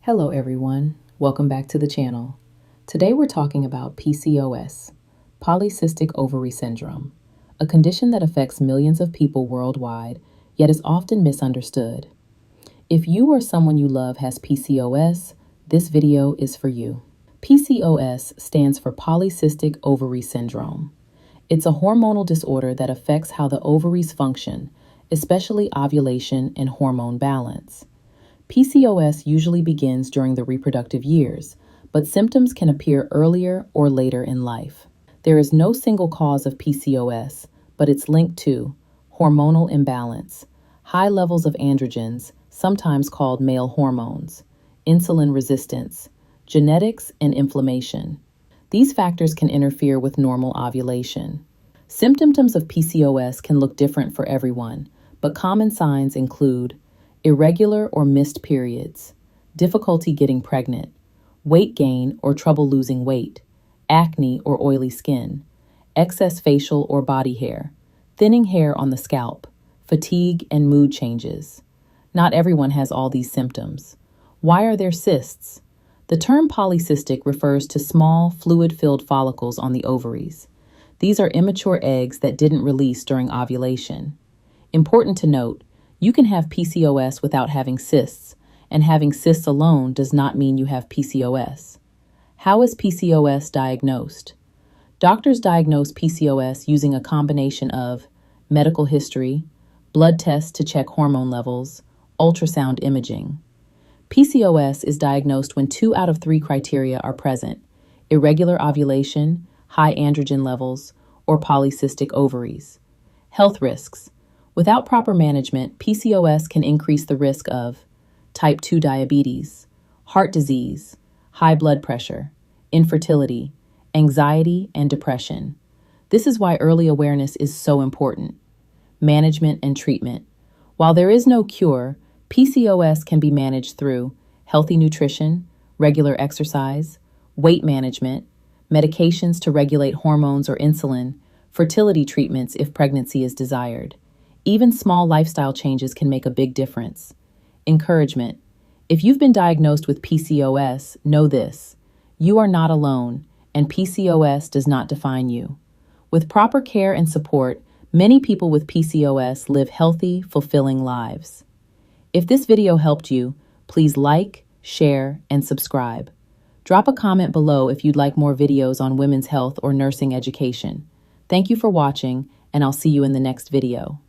Hello everyone, welcome back to the channel. Today we're talking about PCOS, Polycystic Ovary Syndrome, a condition that affects millions of people worldwide, yet is often misunderstood. If you or someone you love has PCOS, this video is for you. PCOS stands for Polycystic Ovary Syndrome. It's a hormonal disorder that affects how the ovaries function, especially ovulation and hormone balance. PCOS usually begins during the reproductive years, but symptoms can appear earlier or later in life. There is no single cause of PCOS, but it's linked to hormonal imbalance, high levels of androgens, sometimes called male hormones, insulin resistance, genetics, and inflammation. These factors can interfere with normal ovulation. Symptoms of PCOS can look different for everyone, but common signs include irregular or missed periods, difficulty getting pregnant, weight gain or trouble losing weight, acne or oily skin, excess facial or body hair, thinning hair on the scalp, fatigue, and mood changes. Not everyone has all these symptoms. Why are there cysts? The term polycystic refers to small, fluid-filled follicles on the ovaries. These are immature eggs that didn't release during ovulation. Important to note, you can have PCOS without having cysts, and having cysts alone does not mean you have PCOS. How is PCOS diagnosed? Doctors diagnose PCOS using a combination of medical history, blood tests to check hormone levels, ultrasound imaging. PCOS is diagnosed when 2 out of 3 criteria are present: irregular ovulation, high androgen levels, or polycystic ovaries. Health risks. Without proper management, PCOS can increase the risk of type 2 diabetes, heart disease, high blood pressure, infertility, anxiety, and depression. This is why early awareness is so important. Management and treatment. While there is no cure, PCOS can be managed through healthy nutrition, regular exercise, weight management, medications to regulate hormones or insulin, fertility treatments if pregnancy is desired. Even small lifestyle changes can make a big difference. Encouragement. If you've been diagnosed with PCOS, know this: you are not alone, and PCOS does not define you. With proper care and support, many people with PCOS live healthy, fulfilling lives. If this video helped you, please like, share, and subscribe. Drop a comment below if you'd like more videos on women's health or nursing education. Thank you for watching, and I'll see you in the next video.